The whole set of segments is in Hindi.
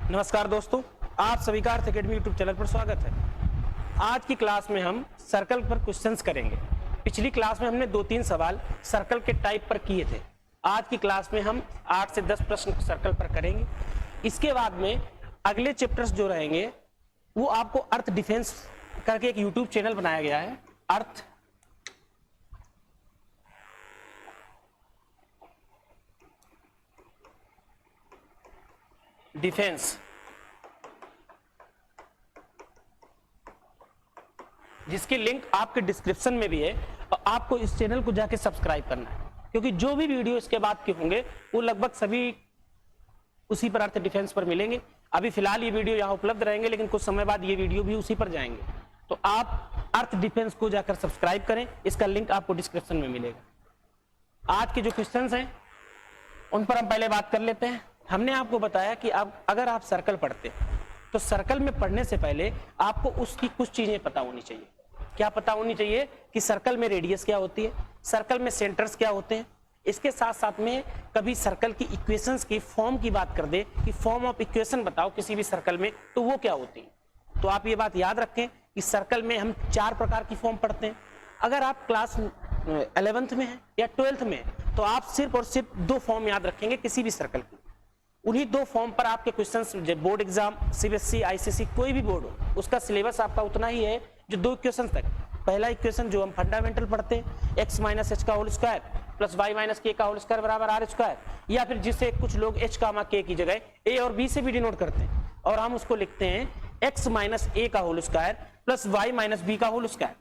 नमस्कार दोस्तों, आप सभी का अर्थ एकेडमी यूट्यूब चैनल पर स्वागत है। आज की क्लास में हम सर्कल पर क्वेश्चंस करेंगे। पिछली क्लास में हमने 2-3 सवाल सर्कल के टाइप पर किए थे। आज की क्लास में हम 8 से 10 प्रश्न सर्कल पर करेंगे। इसके बाद में अगले चैप्टर्स जो रहेंगे वो आपको अर्थ डिफेंस करके एक यूट्यूब चैनल बनाया गया है, अर्थ डिफेंस, जिसकी लिंक आपके डिस्क्रिप्शन में भी है और आपको इस चैनल को जाके सब्सक्राइब करना है, क्योंकि जो भी वीडियो इसके बाद के होंगे वो लगभग सभी उसी पर अर्थ डिफेंस पर मिलेंगे। अभी फिलहाल ये वीडियो यहाँ उपलब्ध रहेंगे, लेकिन कुछ समय बाद ये वीडियो भी उसी पर जाएंगे। तो आप अर्थ डिफेंस को जाकर सब्सक्राइब करें, इसका लिंक आपको डिस्क्रिप्शन में मिलेगा। आज के जो क्वेश्चंस हैं उन पर हम पहले बात कर लेते हैं। हमने आपको बताया कि अगर आप सर्कल पढ़ते हैं तो सर्कल में पढ़ने से पहले आपको उसकी कुछ चीजें पता होनी चाहिए। क्या पता होनी चाहिए कि सर्कल में रेडियस क्या होती है, सर्कल में सेंटर्स क्या होते हैं। इसके साथ साथ में कभी सर्कल की इक्वेशंस की फॉर्म की बात कर दे कि फॉर्म ऑफ इक्वेशन बताओ किसी भी सर्कल में, तो वो क्या होती है। तो आप ये बात याद रखें कि सर्कल में हम 4 प्रकार की फॉर्म पढ़ते हैं। अगर आप क्लास 11th में है या 12th में है तो आप सिर्फ और सिर्फ 2 फॉर्म याद रखेंगे किसी भी सर्कल की। उन्हीं 2 फॉर्म पर आपके questions, board exam, CBSE, ICSE, कोई भी बोर्ड हो, उसका सिलेबस आपका उतना ही है जो 2 इक्वेशन तक। पहला इक्वेशन जो हम फंडामेंटल पढ़ते हैं, x माइनस एच का whole square plus y minus K का होल स्क्वायर बराबर आर स्क्वायर, या फिर जिसे कुछ लोग h कामा k की जगह a और b से भी डिनोट करते हैं, और हम उसको लिखते हैं x माइनस a का whole square plus y minus b का होल स्क्वायर।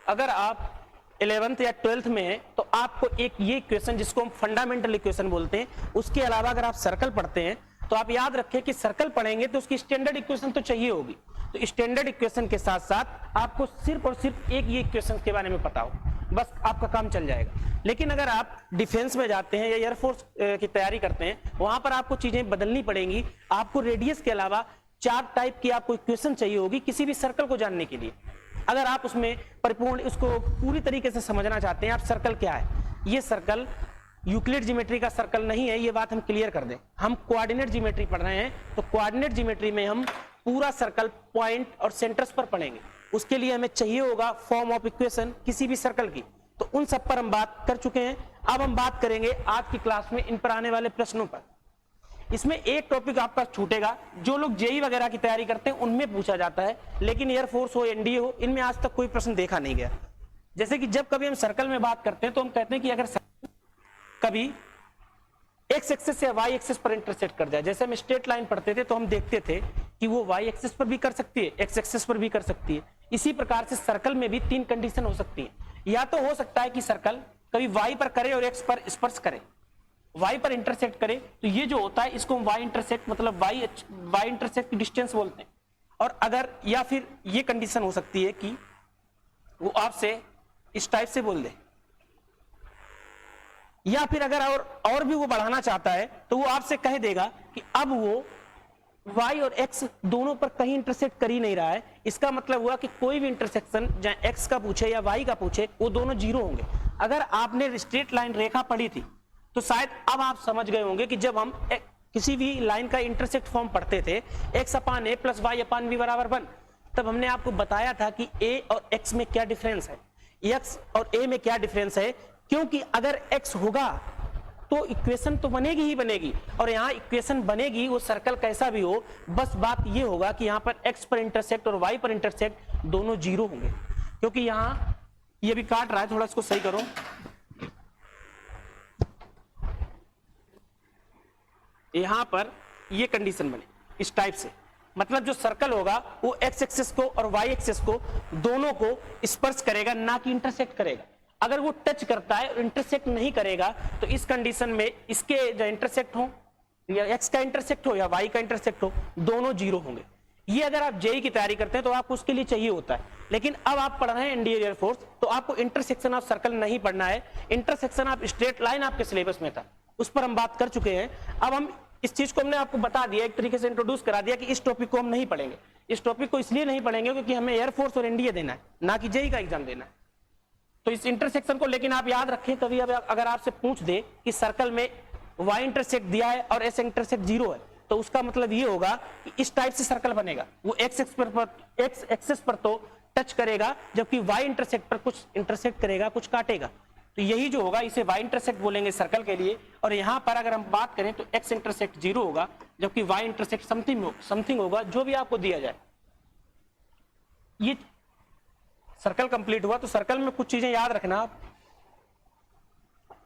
अगर आप 11th या 12th में है तो आपको एक ये इक्वेशन, जिसको हम फंडामेंटल इक्वेशन बोलते हैं, उसके अलावा अगर आप सर्कल पढ़ते हैं तो आप याद रखें कि सर्कल पढ़ेंगे तो उसकी स्टैंडर्ड इक्वेशन तो चाहिए होगी। तो स्टैंडर्ड इक्वेशन के साथ साथ आपको सिर्फ और सिर्फ एक ये इक्वेशन के बारे में पता हो, बस आपका काम चल जाएगा। लेकिन अगर आप डिफेंस में जाते हैं या एयरफोर्स की तैयारी करते हैं, वहां पर आपको चीजें बदलनी पड़ेंगी। आपको रेडियस के अलावा 4 टाइप की आपको इक्वेशन चाहिए होगी किसी भी सर्कल को जानने के लिए। अगर आप उसमें परिपूर्ण उसको पूरी तरीके से समझना चाहते हैं, आप सर्कल क्या है, ये सर्कल यूक्लिड ज्योमेट्री का सर्कल नहीं है, ये बात हम क्लियर कर दें। हम कोऑर्डिनेट ज्योमेट्री पढ़ रहे हैं, तो कोऑर्डिनेट ज्योमेट्री में हम पूरा सर्कल पॉइंट और सेंटर्स पर पढ़ेंगे। उसके लिए हमें चाहिए होगा फॉर्म ऑफ इक्वेशन किसी भी सर्कल की। तो उन सब पर हम बात कर चुके हैं। अब हम बात करेंगे आज की क्लास में इन पर आने वाले प्रश्नों पर। इसमें एक टॉपिक आपका छूटेगा, जो लोग जेई वगैरह की तैयारी करते हैं उनमें पूछा जाता है, लेकिन एयरफोर्स हो, एनडीए हो, इनमें आज तक कोई प्रश्न देखा नहीं गया। जैसे कि जब कभी हम सर्कल में बात करते हैं तो हम कहते हैं कि अगर कभी एक्स एक्सिस या वाई एक्सिस पर इंटरसेक्ट कर जाए, जैसे हम स्ट्रेट लाइन पढ़ते थे तो हम देखते थे कि वो वाई एक्सिस पर भी कर सकती है, एक्स एक्सिस पर भी कर सकती है। इसी प्रकार से सर्कल में भी 3 कंडीशन हो सकती है। या तो हो सकता है कि सर्कल कभी वाई पर करे और एक्स पर स्पर्श करे, y पर इंटरसेक्ट करे, तो ये जो होता है इसको हम y इंटरसेक्ट मतलब y इंटरसेक्ट की डिस्टेंस बोलते हैं। और अगर या फिर ये कंडीशन हो सकती है कि वो आपसे इस टाइप से बोल दे, या फिर अगर और भी वो बढ़ाना चाहता है तो वो आपसे कह देगा कि अब वो y और x दोनों पर कहीं इंटरसेक्ट कर ही नहीं रहा है। इसका मतलब हुआ कि कोई भी इंटरसेक्शन चाहे x का पूछे या y का पूछे, वो दोनों जीरो होंगे। अगर आपने स्ट्रेट लाइन रेखा पढ़ी थी तो शायद अब आप समझ गए होंगे कि जब हम किसी भी लाइन का इंटरसेक्ट फॉर्म पढ़ते थे, x upon a plus y upon b बराबर 1, तब हमने आपको बताया था कि a और x में क्या डिफरेंस है, x और a में क्या डिफरेंस है। क्योंकि अगर x होगा तो इक्वेशन तो बनेगी ही बनेगी, और यहाँ इक्वेशन बनेगी वो सर्कल कैसा भी हो, बस बात ये होगा कि यहाँ पर x पर इंटरसेक्ट और y पर इंटरसेक्ट दोनों जीरो होंगे। क्योंकि यहाँ ये भी काट रहा है, थोड़ा इसको सही करो। यहां पर ये कंडीशन बने इस टाइप से, मतलब जो सर्कल होगा वो एक्स एक्सिस को और वाई एक्सिस को दोनों को स्पर्श करेगा, ना कि इंटरसेक्ट करेगा। अगर वो टच करता है और इंटरसेक्ट नहीं करेगा तो इस कंडीशन में इसके जो इंटरसेक्ट हो, या एक्स का इंटरसेक्ट हो या वाई का इंटरसेक्ट हो, दोनों जीरो होंगे। ये अगर आप जेई की तैयारी करते हैं तो आपको उसके लिए चाहिए होता है। लेकिन अब आप पढ़ रहे हैं इंडियन एयरफोर्स, तो आपको इंटरसेक्शन ऑफ सर्कल नहीं पढ़ना है। इंटरसेक्शन ऑफ स्ट्रेट लाइन आपके सिलेबस में था, उस पर हम बात कर चुके हैं। अब हम इस चीज को हमने आपको बता दिया, एक तरीके से इंट्रोड्यूस करा दिया कि इस टॉपिक को हम नहीं पढ़ेंगे। इस टॉपिक को इसलिए नहीं पढ़ेंगे क्योंकि हमें एयरफोर्स और एनडीए देना है, ना कि जेईई का एग्जाम देना है। तो इस इंटरसेक्शन को लेकिन आप याद रखें, कभी अगर आपसे पूछ दे कि सर्कल में y इंटरसेक्ट दिया है और s इंटरसेक्ट 0 है, तो उसका मतलब ये होगा कि इस टाइप से सर्कल बनेगा, वो x एक्सिस पर तो टच करेगा, जबकि y इंटरसेक्ट पर कुछ इंटरसेक्ट करेगा, कुछ काटेगा। तो यही जो होगा इसे y इंटरसेक्ट बोलेंगे सर्कल के लिए। और यहां पर अगर हम बात करें तो x इंटरसेक्ट 0 होगा, जबकि y इंटरसेक्ट समथिंग होगा, जो भी आपको दिया जाए। ये सर्कल कंप्लीट हुआ। तो सर्कल में कुछ चीजें याद रखना आप,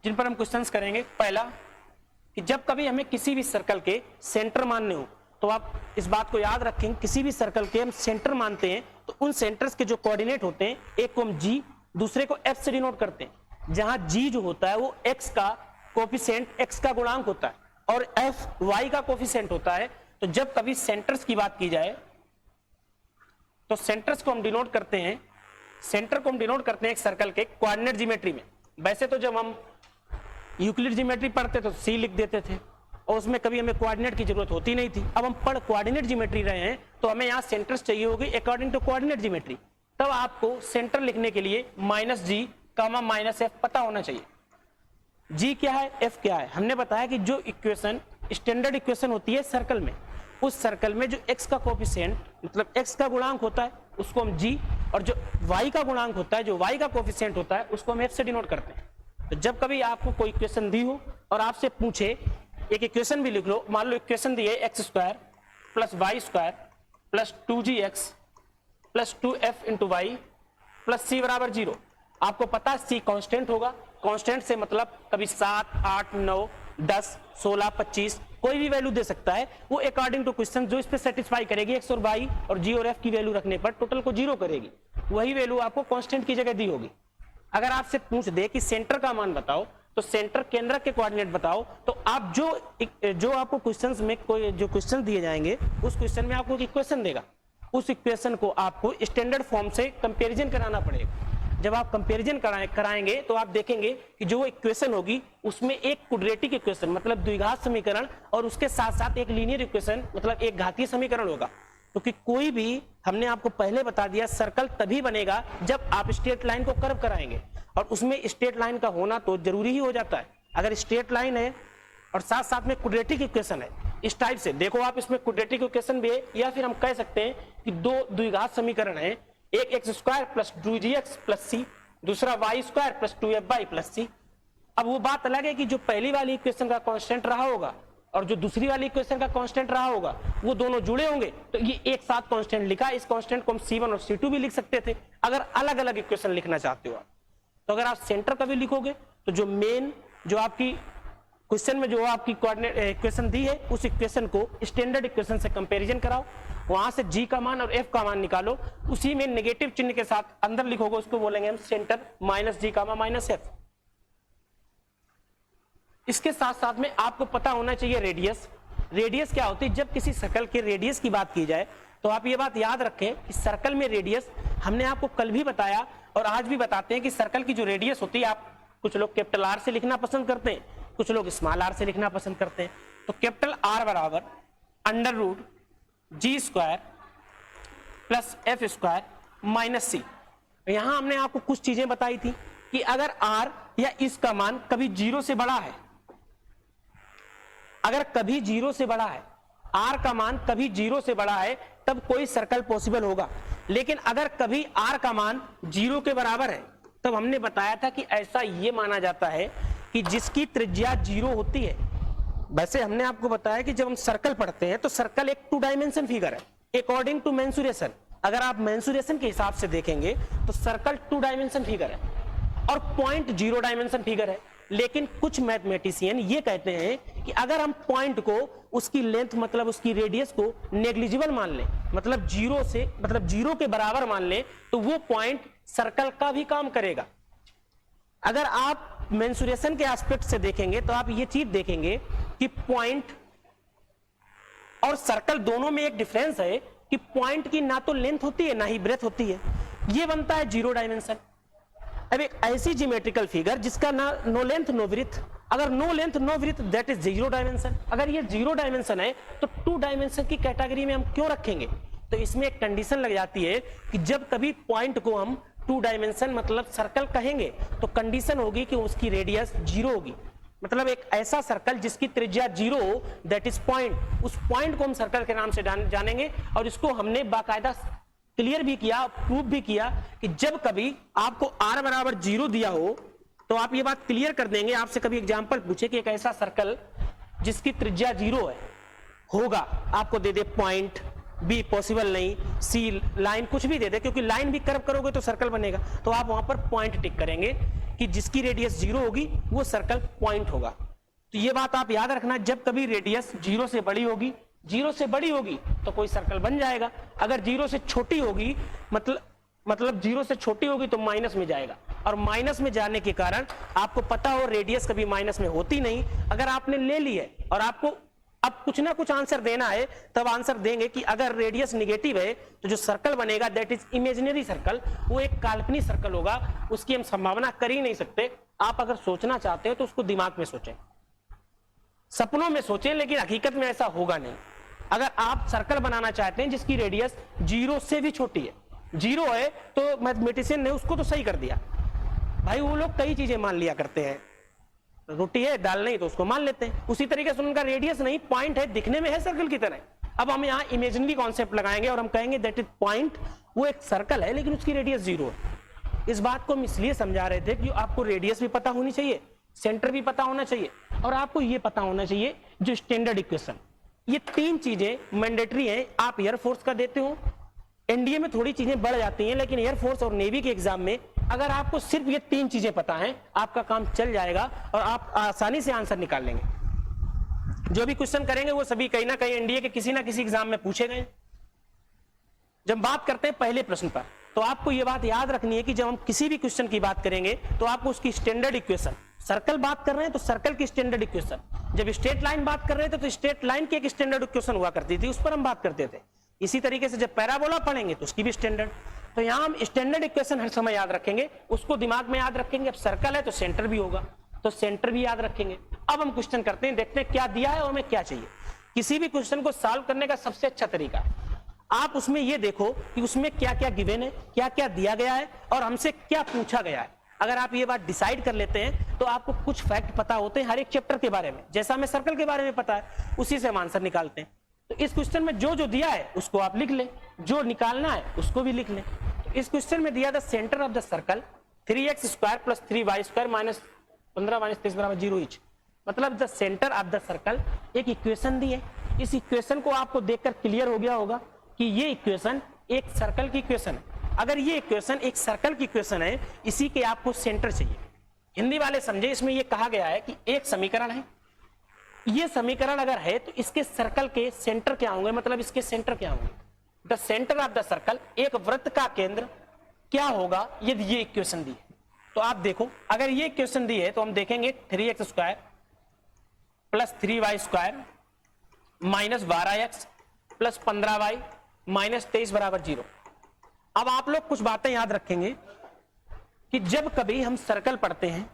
जिन पर हम क्वेश्चंस करेंगे। पहला कि जब कभी हमें किसी भी सर्कल के सेंटर मानने हो, तो आप इस बात को याद रखें, किसी भी सर्कल के हम सेंटर मानते हैं तो उन सेंटर्स के जो कोऑर्डिनेट होते हैं, एक को हम g, दूसरे को f से डिनोट करते हैं। जहां g जो होता है वो x का कोफिशिएंट, x का गुणांक होता है, और f y का कोफिशिएंट होता है। तो जब कभी सेंटर्स की बात की जाए तो सेंटर्स को हम डिनोट करते हैं, सेंटर को हम डिनोट करते हैं एक सर्कल के कोऑर्डिनेट ज्योमेट्री में। वैसे तो जब हम यूक्लिड ज्योमेट्री पढ़ते तो c लिख देते थे और उसमें कभी हमें कोऑर्डिनेट की जरूरत होती नहीं थी। अब हम पढ़ कोऑर्डिनेट ज्योमेट्री रहे हैं तो हमें यहाँ सेंटर्स चाहिए होगी अकॉर्डिंग टू कोऑर्डिनेट ज्योमेट्री। तब आपको सेंटर लिखने के लिए -g, -f पता होना चाहिए। g क्या है, f क्या है। हमने बताया कि जो इक्वेशन स्टैंडर्ड इक्वेशन होती है सर्कल में, उस सर्कल में जो x का कोफिशिएंट मतलब x का गुणांक होता है उसको हम g, और जो y का गुणांक होता है, जो y का कोफिशिएंट होता है, उसको हम f से डिनोट करते हैं। तो जब कभी आपको कोई इक्वेशन दी हो और आपसे पूछे, एक इक्वेशन भी लिख लो, मान लो इक्वेशन दी है x² + y² + 2gx + 2f × y + c = 0। आपको पता है c कांस्टेंट होगा। कांस्टेंट से मतलब कभी 7, 8, 9, 10, 16, 25 कोई भी वैल्यू दे सकता है। वो अकॉर्डिंग टू क्वेश्चन जो इस पे सेटिस्फाई करेगी, x और y और g और f की वैल्यू रखने पर टोटल को 0 करेगी, वही वैल्यू आपको कांस्टेंट की जगह दी होगी। अगर आपसे पूछ दे कि सेंटर का मान बताओ, तो सेंटर केंद्र के कोऑर्डिनेट बताओ, तो आप जो आपको क्वेश्चंस में कोई जो क्वेश्चन दिए जाएंगे, उस क्वेश्चन में आपको एक इक्वेशन देगा, उस इक्वेशन को आपको स्टैंडर्ड फॉर्म से कंपैरिजन कराना पड़ेगा। जब आप कंपैरिजन कराएंगे तो आप देखेंगे कि जो इक्वेशन होगी उसमें एक क्वाड्रेटिक इक्वेशन मतलब द्विघात समीकरण और उसके साथ साथ एक लीनियर इक्वेशन मतलब एक घातीय समीकरण होगा। क्योंकि कोई भी, हमने आपको पहले बता दिया, सर्कल तभी बनेगा जब आप स्ट्रेट लाइन को कर्व कराएंगे, और उसमें स्ट्रेट लाइन का होना तो जरूरी ही हो जाता है। अगर स्ट्रेट लाइन है और साथ साथ में क्वाड्रेटिक इक्वेशन है, इस टाइप से देखो आप, इसमें क्वाड्रेटिक इक्वेशन भी है, या फिर हम कह सकते हैं कि दो द्विघात समीकरण है, एक x² + 2gx + c, दूसरा y² + 2fy + c। अब वो बात अलग है कि जो पहली वाली इक्वेशन का कांस्टेंट रहा होगा और जो दूसरी वाली इक्वेशन का कांस्टेंट रहा होगा, वो दोनों जुड़े होंगे, तो ये एक साथ कांस्टेंट लिखा। इस कांस्टेंट को हम c1 और c2 भी लिख सकते थे अगर अलग अलग इक्वेशन लिखना चाहते हो आप। तो अगर आप सेंटर का भी लिखोगे तो जो मेन, जो आपकी क्वेश्चन में जो आपकी कोऑर्डिनेट इक्वेशन दी है, उस इक्वेशन को स्टैंडर्ड इक्वेशन से कंपैरिजन कराओ, वहां से g का मान और f का मान निकालो, उसी में नेगेटिव चिन्ह के साथ अंदर लिखोगे, उसको बोलेंगे हम सेंटर -g, -f। इसके साथ साथ में आपको पता होना चाहिए रेडियस। रेडियस क्या होती है? जब किसी सर्कल के रेडियस की बात की जाए तो आप ये बात याद रखें कि सर्कल में रेडियस, हमने आपको कल भी बताया और आज भी बताते हैं कि सर्कल की जो रेडियस होती है, आप कुछ लोग कैपिटल R से लिखना पसंद करते हैं, कुछ लोग स्मॉल r से लिखना पसंद करते हैं। तो कैपिटल R बराबर √g² + f² - c। यहां हमने आपको कुछ चीजें बताई थी कि अगर r या इसका मान कभी 0 से बड़ा है, अगर कभी 0 से बड़ा है, r का मान कभी 0 से बड़ा है, तब कोई सर्कल पॉसिबल होगा। लेकिन अगर कभी r का मान 0 के बराबर है, तब हमने बताया था कि ऐसा ये माना जाता है कि जिसकी त्रिज्या 0 होती है। वैसे हमने आपको बताया कि जब हम सर्कल पढ़ते हैं तो सर्कल एक 2 डायमेंशन फिगर है अकॉर्डिंग टू मेंसुरेशन। अगर आप मेंसुरेशन के हिसाब से देखेंगे तो सर्कल 2 डायमेंशन फिगर है और पॉइंट 0 डायमेंशन फिगर है। लेकिन कुछ मैथमेटिशियन ये कहते हैं कि अगर हम पॉइंट को, उसकी लेंथ मतलब उसकी रेडियस को नेग्लिजिबल मान लें, मतलब 0 के बराबर मान लें, तो वो पॉइंट सर्कल का भी काम करेगा। अगर आप मेंसुरेशन के एस्पेक्ट से देखेंगे तो आप ये चीज देखेंगे कि पॉइंट और सर्कल दोनों में एक डिफरेंस है कि पॉइंट की ना तो लेंथ होती है ना ही ब्रेथ होती है, ये बनता है 0 डायमेंशन। अब एक ऐसी ज्योमेट्रिकल फिगर जिसका ना नो लेंथ नो ब्रेथ, अगर no length no breadth that is 0 dimension. अगर ये 0 डायमेंशन है तो 2 डायमेंशन की कैटेगरी में हम क्यों रखेंगे? तो इसमें एक कंडीशन लग जाती है कि जब कभी पॉइंट को हम 2 डायमेंशन मतलब सर्कल कहेंगे तो कंडीशन होगी कि उसकी रेडियस 0 होगी। मतलब एक ऐसा सर्कल जिसकी त्रिज्या 0 हो, दैट इज पॉइंट, उस पॉइंट को हम सर्कल के नाम से जानेंगे। और इसको हमने बाकायदा क्लियर भी किया, प्रूफ भी किया कि जब कभी आपको r बराबर 0 दिया हो तो आप ये बात क्लियर कर देंगे। आपसे कभी एग्जांपल पूछे कि एक ऐसा सर्कल जिसकी त्रिज्या 0 है होगा, आपको दे दे पॉइंट, बी पॉसिबल नहीं, सी लाइन, कुछ भी दे दे, क्योंकि लाइन भी कर्व करोगे तो सर्कल बनेगा, तो आप वहां पर पॉइंट टिक करेंगे कि जिसकी रेडियस 0 होगी वो सर्कल पॉइंट होगा। तो ये बात आप याद रखना, जब कभी रेडियस 0 से बड़ी होगी, 0 से बड़ी होगी तो कोई सर्कल बन जाएगा, अगर 0 से छोटी होगी मतलब 0 से छोटी होगी तो माइनस में जाएगा, और माइनस में जाने के कारण आपको पता हो रेडियस कभी माइनस में होती नहीं। अगर आपने ले ली है और आपको अब कुछ ना कुछ आंसर देना है, तब आंसर देंगे कि अगर रेडियस निगेटिव है तो जो सर्कल बनेगा दैट इज इमेजिनरी सर्कल, वो एक काल्पनिक सर्कल होगा, उसकी हम संभावना कर ही नहीं सकते। आप अगर सोचना चाहते हो तो उसको दिमाग में सोचें, सपनों में सोचें, लेकिन हकीकत में ऐसा होगा नहीं। अगर आप सर्कल बनाना चाहते हैं जिसकी रेडियस 0 से भी छोटी है, 0 है तो मैथमेटिशियन ने उसको तो सही कर दिया भाई, वो लोग कई चीजें मान लिया करते हैं, रोटी है दाल नहीं तो उसको मान लेते हैं। उसी तरीके से उनका रेडियस नहीं, पॉइंट है, दिखने में है सर्कल की तरह। अब हम यहाँ इमेजिनरी कॉन्सेप्ट लगाएंगे और हम कहेंगे दैट इज पॉइंट, वो एक सर्कल है लेकिन उसकी रेडियस 0 है। इस बात को हम इसलिए समझा रहे थे कि आपको रेडियस भी पता होनी चाहिए, सेंटर भी पता होना चाहिए, और आपको ये पता होना चाहिए जो स्टैंडर्ड इक्वेशन, ये 3 चीजें मैंडेटरी हैं। आप एयरफोर्स का देते हो, एनडीए में थोड़ी चीजें बढ़ जाती हैं, लेकिन एयरफोर्स और नेवी के एग्जाम में अगर आपको सिर्फ ये 3 चीजें पता हैं, आपका काम चल जाएगा और आप आसानी से आंसर निकाल लेंगे। जो भी क्वेश्चन करेंगे वो सभी कहीं ना कहीं एनडीए के किसी ना किसी एग्जाम में पूछे गए। जब बात करते हैं पहले प्रश्न पर, तो आपको ये बात याद रखनी है कि जब हम किसी भी क्वेश्चन की बात करेंगे तो आपको उसकी स्टैंडर्ड इक्वेशन, सर्कल बात कर रहे हैं तो सर्कल की स्टैंडर्ड इक्वेशन, जब स्ट्रेट लाइन बात कर रहे थे तो स्ट्रेट लाइन की एक स्टैंडर्ड इक्वेशन हुआ करती थी, उस पर हम बात करते थे। इसी तरीके से जब पैराबोला पढ़ेंगे तो उसकी भी स्टैंडर्ड, तो यहां हम स्टैंडर्ड इक्वेशन हर समय याद रखेंगे, उसको दिमाग में याद रखेंगे। अब सर्कल है तो सेंटर भी होगा, तो सेंटर भी याद रखेंगे। अब हम क्वेश्चन करते हैं, देखते हैं क्या दिया है और हमें क्या चाहिए। किसी भी क्वेश्चन को सॉल्व करने का सबसे अच्छा तरीका, आप उसमें ये देखो कि उसमें क्या क्या गिवन है, क्या क्या दिया गया है और हमसे क्या पूछा गया है। अगर आप ये बात डिसाइड कर लेते हैं तो आपको कुछ फैक्ट पता होते हैं हर एक चैप्टर के बारे में, जैसा हमें सर्कल के बारे में पता है उसी से हम आंसर निकालते हैं। तो इस क्वेश्चन में जो जो दिया है उसको आप लिख लें, जो निकालना है उसको भी लिख लें। तो इस क्वेश्चन में दिया the centre of the circle 3x² + 3y² - 15 - 23 = 0 each, मतलब the centre of the circle एक इक्वेशन दी है। इस इक्वेशन को आपको देखकर क्लियर हो गया होगा कि ये इक्वेशन एक सर्कल की इक्वेशन है। अगर ये इक्वेशन एक सर्कल की इक्वेशन है, इसी के आपको सेंटर चाहिए। हिंदी वाले समझे, इसमें ये कहा गया है कि एक समीकरण है, ये समीकरण अगर है तो इसके सर्कल के सेंटर क्या होंगे, मतलब इसके सेंटर क्या होंगे। The centre of the circle, एक वृत्त का केंद्र क्या होगा यदि ये इक्वेशन दी है। तो आप देखो, अगर ये इक्वेशन दी है तो हम देखेंगे 3x² + 3y² - 12x + 15y - 23 = 0। अब आप लोग कुछ बातें याद रखेंगे कि जब कभी हम सर्कल पढ़ते हैं,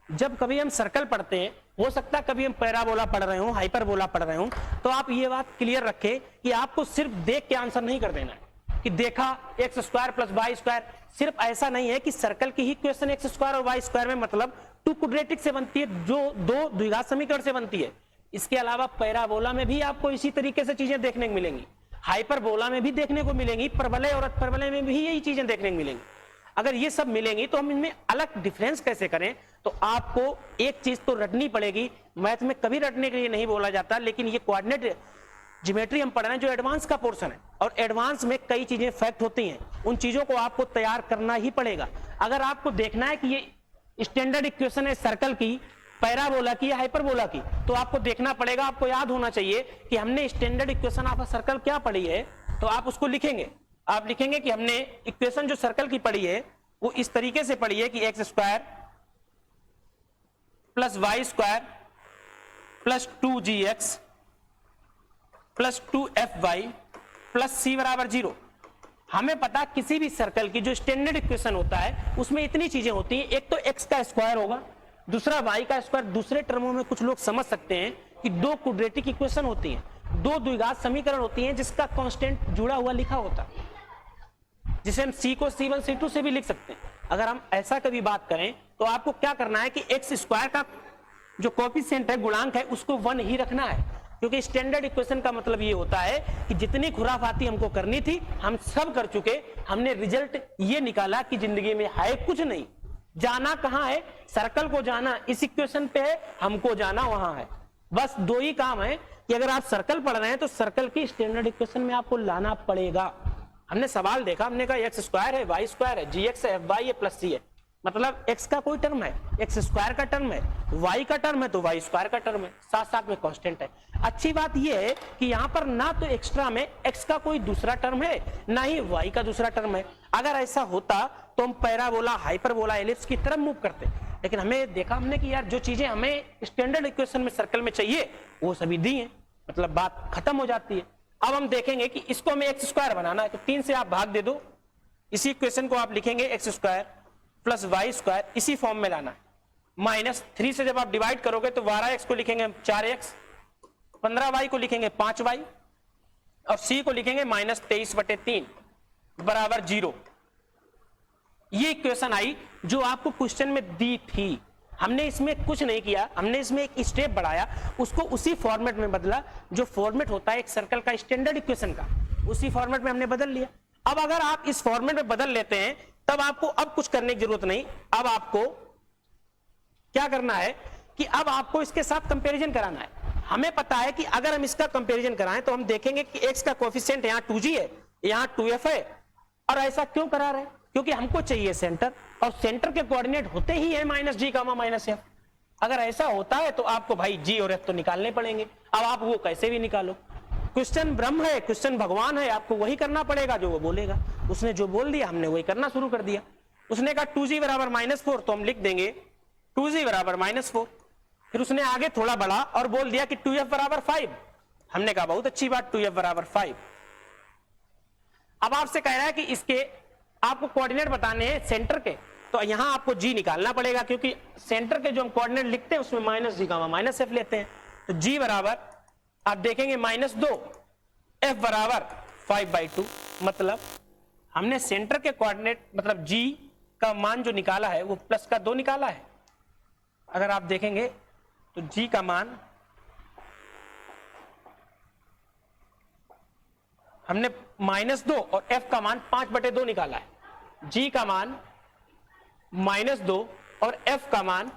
जब कभी हम सर्कल पढ़ते हैं, हो सकता है कभी हम पैराबोला पढ़ रहे हो, हाइपरबोला पढ़ रहे हो, तो आप ये बात क्लियर रखें कि आपको सिर्फ देख के आंसर नहीं कर देना है कि देखा x² + y²। सिर्फ ऐसा नहीं है कि सर्कल की ही इक्वेशन x² और y² में मतलब 2 क्वाड्रेटिक से बनती है, जो 2 द्विघात समीकरण से बनती है। इसके अलावा पैराबोला में भी आपको इसी तरीके से चीजें देखने को मिलेंगी, हाइपरबोला में भी देखने को मिलेंगी, परवलय और अतपरवलय में भी यही चीजें देखने को मिलेंगी। अगर ये सब मिलेंगी तो हम इनमें अलग डिफरेंस कैसे करें, तो आपको एक चीज तो रटनी पड़ेगी। मैथ में कभी रटने के लिए नहीं बोला जाता, लेकिन ये कोऑर्डिनेट ज्योमेट्री हम पढ़ रहे हैं जो एडवांस का पोर्शन है, और एडवांस में कई चीजें फैक्ट होती हैं, उन चीजों को आपको तैयार करना ही पड़ेगा। अगर आपको देखना है कि ये स्टैंडर्ड इक्वेशन है सर्कल की, पैराबोला की या हाइपरबोला की, तो आपको देखना पड़ेगा, आपको याद होना चाहिए कि हमने standard equation of a circle क्या पढ़ी है, तो आप उसको लिखेंगे। आप लिखेंगे कि हमने इक्वेशन जो सर्कल की पढ़ी है वो इस तरीके से पढ़ी है कि x² + y² + 2gx + 2fy + c = 0। हमें पता किसी भी सर्कल की जो स्टैंडर्ड इक्वेशन होता है उसमें इतनी चीजें होती हैं, एक तो x का स्क्वायर होगा, दूसरा y का स्क्वायर। दूसरे टर्मों में कुछ लोग समझ सकते हैं कि 2 क्वाड्रेटिक इक्वेशन होती हैं, दो द्विघात समीकरण होती हैं जिसका कांस्टेंट जुड़ा हुआ लिखा होता है, जिसे हम c को c1 c2 से भी लिख सकते हैं। अगर हम ऐसा कभी बात करें तो आपको क्या करना है कि एक्स स्क्वायर का जो कोएफिशिएंट है, गुणांक है, उसको 1 ही रखना है, क्योंकि स्टैंडर्ड इक्वेशन का मतलब ये होता है कि जितनी खुराफाती हमको करनी थी हम सब कर चुके। हमने रिजल्ट ये निकाला कि जिंदगी में है कुछ नहीं, जाना कहां है, सर्कल को जाना इस इक्वेशन पे है, हमको जाना वहां है। बस दो ही काम है कि अगर आप सर्कल पढ़ रहे हैं तो सर्कल की स्टैंडर्ड इक्वेशन में आपको लाना पड़ेगा। हमने सवाल देखा, हमने कहा एक्स स्क्वायर है, वाई स्क्वायर है, जी एक्स है, एफ वाई है, प्लस सी है, मतलब एक्स का कोई टर्म है, एक्स स्क्वायर का टर्म है, वाई का टर्म है तो वाई स्क्वायर का टर्म है, साथ साथ में कांस्टेंट है। अच्छी बात यह है कि यहां पर ना तो एक्स्ट्रा में एक्स का कोई दूसरा टर्म है, ना ही वाई का दूसरा टर्म है। अगर ऐसा होता तो हम पैराबोला, हाइपरबोला, एलिप्स की तरफ मूव करते, लेकिन हमें देखा हमने कि यार जो चीजें हमें स्टैंडर्ड इक्वेशन में सर्कल में चाहिए वो सभी दी हैं, मतलब बात खत्म हो जाती है। अब हम देखेंगे कि इसको हमें एक्स स्क्वायर बनाना है, तो 3 से आप भाग दे दो, इसी इक्वेशन को आप लिखेंगे X square plus Y square, इसी फॉर्म में लाना है। माइनस 3 से जब आप डिवाइड करोगे तो 12x को लिखेंगे 4x, 15y को लिखेंगे 5y और c को लिखेंगे -23/3 बराबर 0। ये इक्वेशन आई जो आपको क्वेश्चन में दी थी। हमने इसमें कुछ नहीं किया, हमने इसमें एक स्टेप बढ़ाया, उसको उसी फॉर्मेट में बदला जो फॉर्मेट होता है एक सर्कल का स्टैंडर्ड इक्वेशन का, उसी फॉर्मेट में हमने बदल लिया। अब अगर आप इस फॉर्मेट में बदल लेते हैं तब आपको अब कुछ करने की जरूरत नहीं। अब आपको क्या करना है कि अब आपको इसके साथ कंपैरिजन कराना है। हमें पता है कि अगर हम इसका कंपैरिजन कराएं तो हम देखेंगे कि x का कोएफिशिएंट यहाँ 2g है, यहाँ 2f है। और ऐसा क्यों करा रहे हैं? क्योंकि हमको चाहिए सेंटर, और सेंटर के कोऑर्डिनेट होते ही है -g, -f। अगर ऐसा होता है तो आपको भाई g और f तो निकालने पड़ेंगे। अब आप वो कैसे भी निकालो, क्वेश्चन ब्रह्म है, क्वेश्चन भगवान है, आपको वही करना पड़ेगा जो वो बोलेगा। उसने जो बोल दिया हमने वही करना शुरू कर दिया। उसने कहा 2g बराबर -4, तो हम लिख देंगे 2g बराबर -4। फिर उसने आगे थोड़ा बढ़ा और बोल दिया कि 2f बराबर 5। हमने कहा बहुत अच्छी बात, 2f बराबर 5। अब आपसे कह रहा है कि इसके आपको कोऑर्डिनेट बताने हैं सेंटर के, तो यहां आपको g निकालना पड़ेगा, क्योंकि सेंटर के जो हम कोऑर्डिनेट लिखते हैं उसमें -g, -f लेते हैं। तो g बराबर आप देखेंगे -2, f बराबर 5/2। मतलब हमने सेंटर के कोऑर्डिनेट मतलब g का मान जो निकाला है वो प्लस का 2 निकाला है। अगर आप देखेंगे तो g का मान हमने -2 और f का मान 5/2 निकाला है। g का मान -2 और f का मान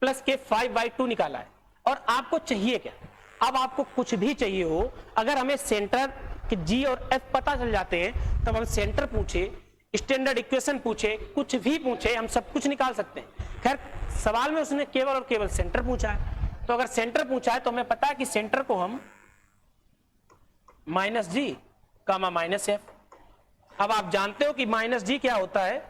प्लस के 5/2 निकाला है। और आपको चाहिए क्या? अब आपको कुछ भी चाहिए हो, अगर हमें सेंटर के g और f पता चल जाते हैं तब हम सेंटर पूछे, स्टैंडर्ड इक्वेशन पूछे, कुछ भी पूछे, हम सब कुछ निकाल सकते हैं। खैर सवाल में उसने केवल और केवल सेंटर पूछा है, तो अगर सेंटर पूछा है तो हमें पता है कि सेंटर को हम -g, -f। अब आप जानते हो कि -g क्या होता है,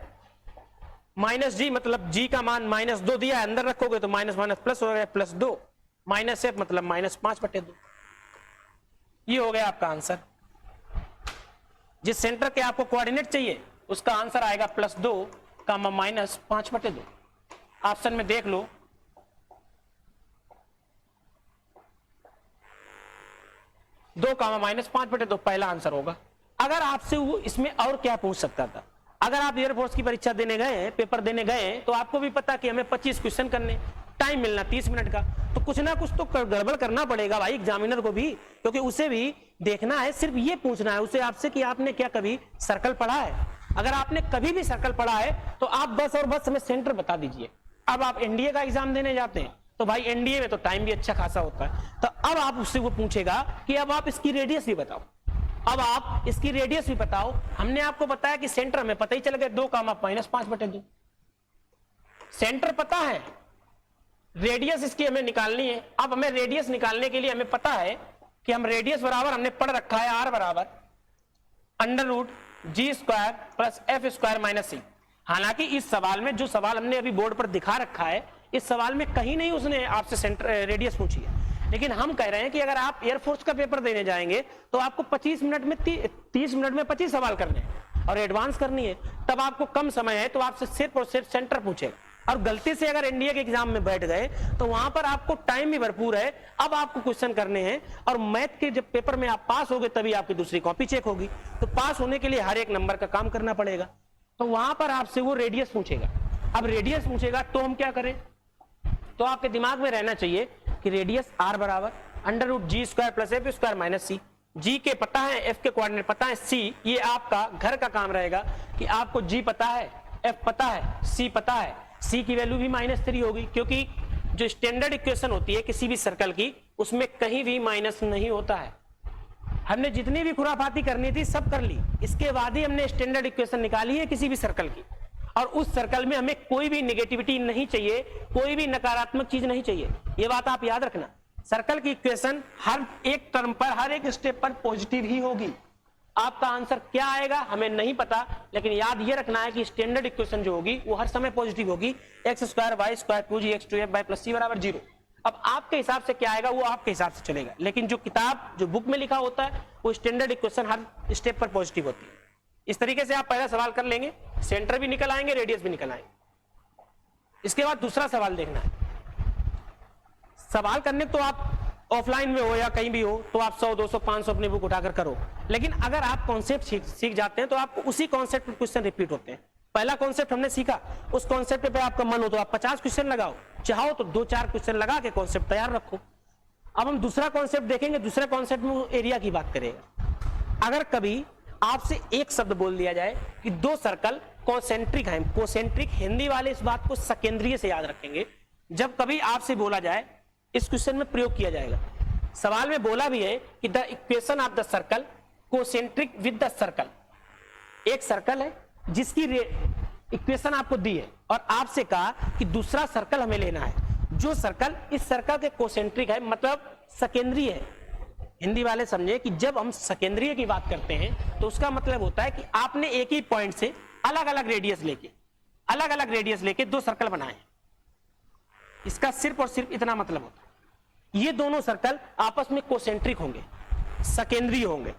-g मतलब g का मान -2 दिया है, अंदर रखोगे तो माइनस माइनस प्लस हो गया, +2, -f मतलब -5/2। ये हो गया आपका आंसर। जिस सेंटर के आपको कोऑर्डिनेट चाहिए उसका आंसर आएगा +2, -5/2। ऑप्शन में देख लो, दो -5/2 पहला आंसर होगा। अगर आपसे वो इसमें और क्या पूछ सकता था? अगर आप एयरफोर्स की परीक्षा देने गए, पेपर देने गए, तो आपको भी पता कि हमें 25 क्वेश्चन करने, टाइम मिलना 30 मिनट का, तो कुछ ना कुछ तो गड़बड़ करना पड़ेगा भाई एग्जामिनर को भी, क्योंकि उसे भी देखना है। सिर्फ ये पूछना है उसे आपसे कि आपने क्या कभी सर्कल पढ़ा है। अगर आपने कभी भी सर्कल पढ़ा है तो आप बस और बस हमें सेंटर बता दीजिए। अब आप एनडीए का एग्जाम देने जाते हैं तो भाई एनडीए में तो टाइम भी अच्छा खासा होता है, तो अब आप उससे वो पूछेगा कि अब आप इसकी रेडियस भी बताओ, अब आप इसकी रेडियस भी बताओ। हमने आपको बताया कि सेंटर में पता ही चल गया 2, -5/2। सेंटर पता है, रेडियस इसकी हमें निकालनी है। अब हमें रेडियस निकालने के लिए हमें पता है कि हम रेडियस बराबर हमने पढ़ रखा है r बराबर √g² + f² - c। हालांकि इस सवाल में, जो सवाल हमने अभी बोर्ड पर दिखा रखा है, इस सवाल में कहीं नहीं उसने आपसे सेंटर रेडियस पूछी है। लेकिन हम कह रहे हैं कि अगर आप एयरफोर्स का पेपर देने जाएंगे तो आपको 25 मिनट में 30 मिनट में 25 सवाल करने हैं और एडवांस करनी है, तब आपको कम समय है तो आपसे सिर्फ और सिर्फ सेंटर पूछेगा। और गलती से अगर एनडीए के एग्जाम में बैठ गए तो वहां पर आपको टाइम भी भरपूर है, अब आपको क्वेश्चन करने हैं, और मैथ के जब पेपर में आप पास होगे तभी आपकी दूसरी कॉपी चेक होगी, तो पास होने के लिए हर एक नंबर का काम करना पड़ेगा। तो वहां पर आपसे वो रेडियस पूछेगा। अब रेडियस पूछेगा तो हम क्या करें, तो आपके दिमाग में रहना चाहिए कि रेडियस आर बराबर under root G square plus F square minus C. G के पता है, एफ के कोऑर्डिनेट पता है, सी ये आपका घर का काम रहेगा कि आपको जी पता है, एफ पता है, सी पता है। सी की वैल्यू भी -3 होगी, क्योंकि जो स्टैंडर्ड इक्वेशन होती है किसी भी सर्कल की, उसमें कहीं भी माइनस नहीं होता है। हमने जितनी भी खुराफाती करनी थी सब कर ली, इसके बाद ही हमने स्टैंडर्ड इक्वेशन निकाली है किसी भी सर्कल की, और उस सर्कल में हमें कोई भी नेगेटिविटी नहीं चाहिए, कोई भी नकारात्मक चीज नहीं चाहिए। ये बात आप याद रखना, सर्कल की इक्वेशन हर एक टर्म पर, हर एक स्टेप पर पॉजिटिव ही होगी। आपका आंसर क्या आएगा हमें नहीं पता, लेकिन याद ये रखना है कि स्टैंडर्ड इक्वेशन जो होगी वो हर समय पॉजिटिव होगी। x square Y square 2gx 2f y plus c बराबर 0। अब आपके हिसाब से क्या आएगा वो आपके हिसाब से चलेगा, लेकिन जो किताब जो बुक में लिखा होता है वो स्टैंडर्ड इक्वेशन हर स्टेप पर पॉजिटिव होती है। इस तरीके से आप पहला सवाल कर लेंगे, सेंटर भी निकल आएंगे, रेडियस भी निकल आएंगे। इसके बाद दूसरा सवाल देखना है। सवाल करने तो आप ऑफलाइन में हो या कहीं भी हो तो आप 100, 200, 500 अपनी बुक उठाकर करो, लेकिन अगर आप कॉन्सेप्ट सीख जाते हैं तो आपको उसी कॉन्सेप्ट पर क्वेश्चन रिपीट होते हैं। पहला कॉन्सेप्ट हमने सीखा, उस कॉन्सेप्ट पे आपका मन हो तो आप 50 क्वेश्चन लगाओ, चाहो तो 2-4 क्वेश्चन लगा के कॉन्सेप्ट तैयार रखो। अब हम दूसरा कॉन्सेप्ट देखेंगे, दूसरे कॉन्सेप्ट में एरिया की बात करेगा। अगर कभी आपसे एक शब्द बोल दिया जाए कि 2 सर्कल कोसेंट्रिक हैं, कोसेंट्रिक हिंदी वाले इस बात को सकेंद्रीय से याद रखेंगे, जब कभी आपसे बोला जाए इस क्वेश्चन में प्रयोग किया जाएगा। सवाल में बोला भी है कि the equation of the circle concentric with the circle. एक सर्कल है जिसकी इक्वेशन आपको दी है और आपसे कहा कि दूसरा सर्कल हमें लेना है जो सर्कल इस सर्कल के कोसेंट्रिक है, मतलब सकेंद्रीय है। हिंदी वाले समझे कि जब हम सकेंद्रीय की बात करते हैं तो उसका मतलब होता है कि आपने एक ही पॉइंट से अलग अलग रेडियस लेके 2 सर्कल बनाए। इसका सिर्फ और सिर्फ इतना मतलब होता है, ये दोनों सर्कल आपस में कोसेंट्रिक होंगे, सकेंद्रीय होंगे।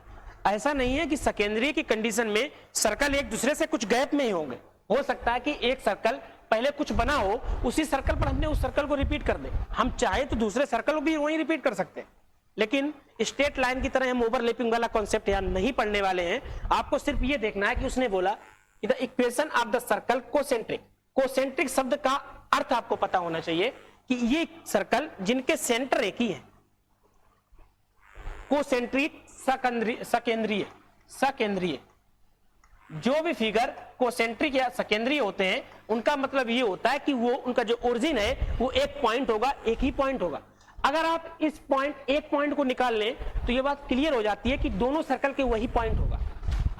ऐसा नहीं है कि सकेंद्रीय की कंडीशन में सर्कल एक दूसरे से कुछ गैप में ही होंगे। हो सकता है कि एक सर्कल पहले कुछ बना हो, उसी सर्कल पर हमने उस सर्कल को रिपीट कर दे। हम चाहे तो दूसरे सर्कल को भी वहीं रिपीट कर सकते हैं, लेकिन स्ट्रेट लाइन की तरह हम ओवरलैपिंग वाला कॉन्सेप्ट यहाँ नहीं पढ़ने वाले हैं। आपको सिर्फ ये देखना है कि उसने बोला कि the equation of the circle concentric. Concentric शब्द का अर्थ आपको पता होना चाहिए कि ये सर्कल जिनके सेंटर एक ही है। कोसेंट्रिक सकेंद्रीय जो भी फिगर कोसेंट्रिक या सकेंद्रीय होते हैं उनका मतलब ये होता है कि वो उनका जो ओरिजिन है वो एक पॉइंट होगा, एक ही पॉइंट होगा। अगर आप इस एक पॉइंट को निकाल लें तो ये बात क्लियर हो जाती है कि दोनों सर्कल के वही पॉइंट होगा।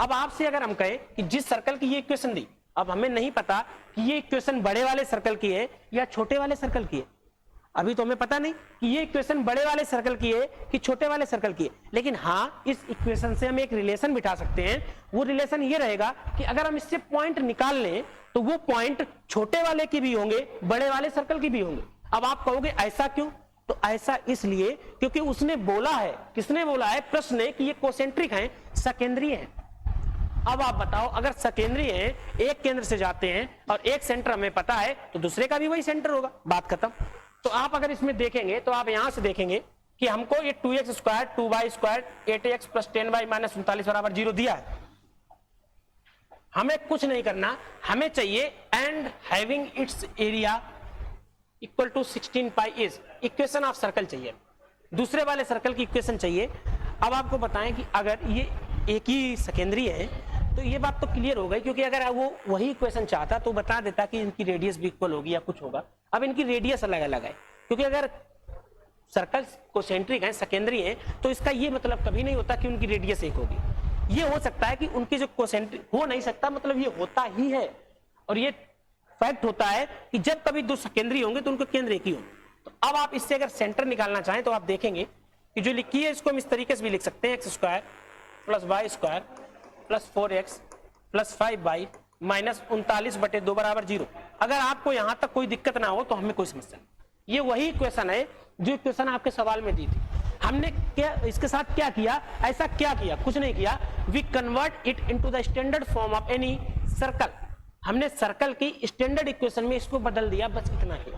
अब आपसे अगर हम कहें कि जिस सर्कल की ये इक्वेशन दी, अब हमें नहीं पता कि ये इक्वेशन बड़े वाले सर्कल की है या छोटे वाले सर्कल की है। अभी तो हमें पता नहीं कि ये इक्वेशन बड़े वाले सर्कल की है कि छोटे वाले सर्कल की है, लेकिन हाँ इस इक्वेशन से हम एक रिलेशन बिठा सकते हैं। वो रिलेशन ये रहेगा कि अगर हम इससे पॉइंट निकाल लें तो वो पॉइंट छोटे वाले की भी होंगे, बड़े वाले सर्कल की भी होंगे। अब आप कहोगे ऐसा क्यों? तो ऐसा इसलिए क्योंकि उसने बोला है, किसने बोला है? प्रश्न ने, कि ये कोसेंट्रिक हैं, सकेंद्रीय हैं। अब आप बताओ, अगर सकेंद्रीय है, एक केंद्र से जाते हैं और एक सेंटर हमें पता है तो दूसरे का भी वही सेंटर होगा, बात खत्म। तो आप अगर इसमें देखेंगे तो आप यहां से देखेंगे कि हमको ये 2x square 2y square 8x plus 10y minus 39 बराबर 0 दिया है। हमें कुछ नहीं करना, हमें चाहिए and having its area equal to 16 pi is equation of circle चाहिए, दूसरे वाले सर्कल की इक्वेशन चाहिए। अब आपको बताएं कि अगर ये एक ही सकेंद्रीय है तो ये बात तो क्लियर हो गई, क्योंकि अगर वो वही इक्वेशन चाहता तो बता देता कि इनकी रेडियस भी इक्वल होगी या कुछ होगा। अब इनकी रेडियस अलग अलग है, क्योंकि अगर सर्कल कोसेंट्रिक है, सकेंद्रीय है, तो इसका ये मतलब कभी नहीं होता कि उनकी रेडियस एक होगी। ये हो सकता है कि उनकी जो कोसेंट्रिक हो नहीं सकता, मतलब ये होता ही है। और ये फैक्ट होता है कि जब कभी 2 सकेंद्रीय होंगे तो उनके केंद्र एक ही होंगे। तो अब आप इससे अगर सेंटर निकालना चाहें तो आप देखेंगे कि जो लिखी है इसको हम इस तरीके से भी लिख सकते हैं, X square plus Y square plus 4x plus 5y minus 39/2 बराबर 0। अगर आपको यहां तक कोई दिक्कत ना हो तो हमें कोई समस्या नहीं। ये वही इक्वेशन है जो इक्वेशन आपके सवाल में दी थी। हमने क्या इसके साथ क्या किया? ऐसा क्या किया? कुछ नहीं किया। We convert it into the standard form of any circle. हमने सर्कल की स्टैंडर्ड इक्वेशन में इसको बदल दिया, बस इतना ही।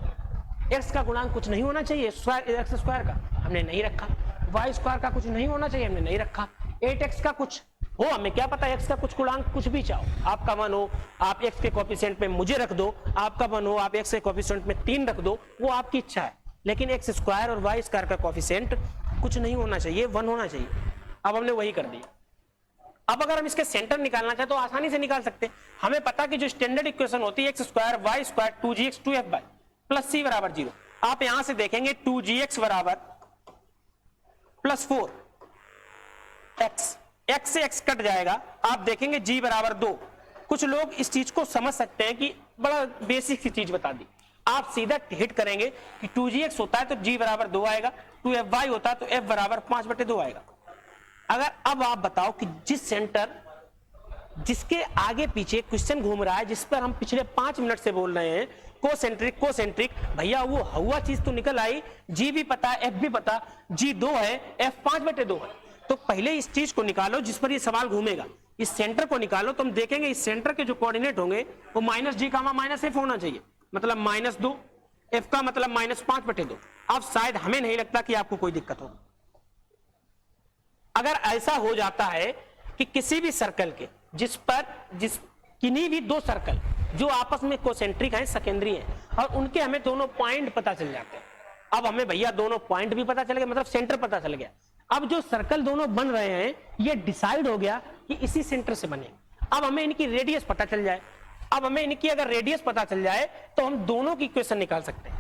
एक्स का गुणांक कुछ नहीं होना चाहिए एक्स स्क्वायर का, हमने नहीं रखा। वाई स्क्वायर का कुछ नहीं होना चाहिए, हमने नहीं रखा। 8x का कुछ हो, हमें क्या पता, एक्स का कुछ गुणांक कुछ भी चाहो, आपका मन हो आप एक्स के कोएफिशिएंट में मुझे रख दो, आपका मन हो आप एक्स के कोएफिशिएंट में 3 रख दो, वो आपकी इच्छा है। लेकिन एक्स स्क्वायर और वाई स्क्वायर का कोएफिशिएंट कुछ नहीं होना चाहिए, 1 होना चाहिए। अब हमने वही कर दिया। अब अगर हम इसके सेंटर निकालना चाहे तो आसानी से निकाल सकते हैं। हमें पता कि जो स्टैंडर्ड इक्वेशन होती है X square Y square 2gx 2f plus c बराबर 0। आप यहां से देखेंगे 2gx बराबर प्लस 4 x, x से x कट जाएगा, आप देखेंगे g बराबर 2। कुछ लोग इस चीज को समझ सकते हैं कि बड़ा बेसिक सी चीज बता दी, आप सीधा हिट करेंगे कि 2gx होता है तो g बराबर 2 आएगा, 2fy होता है तो f बराबर 5/2 आएगा। अगर अब आप बताओ कि जिस सेंटर जिसके आगे पीछे क्वेश्चन घूम रहा है, जिस पर हम पिछले 5 मिनट से बोल रहे हैं कोसेंट्रिक, भैया वो हुआ चीज तो निकल आई, जी भी पता एफ भी पता, जी 2 है एफ 5/2 है। तो पहले इस चीज को निकालो जिस पर ये सवाल घूमेगा, इस सेंटर को निकालो तो हम देखेंगे इस सेंटर के जो कोऑर्डिनेट होंगे वो -g, -f होना चाहिए, मतलब -2, f का मतलब -5/2। अब शायद हमें नहीं लगता कि आपको कोई दिक्कत होगी। अगर ऐसा हो जाता है कि किसी भी सर्कल के जिस किन्हीं भी 2 सर्कल जो आपस में कोसेंट्रिक हैं, सेकेंडरी हैं, और उनके हमें दोनों पॉइंट पता चल जाते हैं। अब हमें भैया दोनों पॉइंट भी पता चल गया, मतलब सेंटर पता चल गया। अब जो सर्कल दोनों बन रहे हैं ये डिसाइड हो गया कि इसी सेंटर से बने। अब हमें इनकी रेडियस पता चल जाए, अब हमें इनकी अगर रेडियस पता चल जाए तो हम दोनों की इक्वेशन निकाल सकते हैं।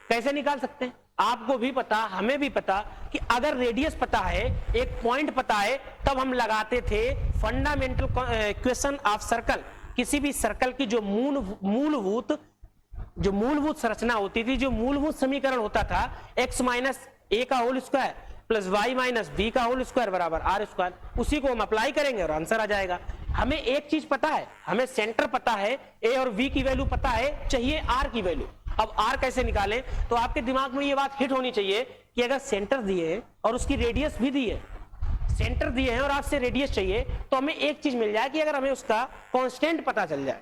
कैसे निकाल सकते हैं? आपको भी पता हमें भी पता कि अगर रेडियस पता है, एक पॉइंट पता है, तब हम लगाते थे फंडामेंटल इक्वेशन ऑफ सर्कल। किसी भी सर्कल की जो मूलभूत संरचना होती थी, जो मूलभूत समीकरण होता था, x माइनस ए का whole square plus y minus B का होल स्क्वायर बराबर आर स्क्वायर, उसी को हम अप्लाई करेंगे और आंसर आ जाएगा। हमें एक चीज पता है, हमें सेंटर पता है, a और v की वैल्यू पता है, चाहिए r की वैल्यू। अब r कैसे निकालें? तो आपके दिमाग में ये बात हिट होनी चाहिए कि अगर सेंटर दिए और उसकी रेडियस भी दी है, सेंटर दिए हैं और आपसे रेडियस चाहिए, तो हमें एक चीज मिल जाए कि अगर हमें उसका कांस्टेंट पता चल जाए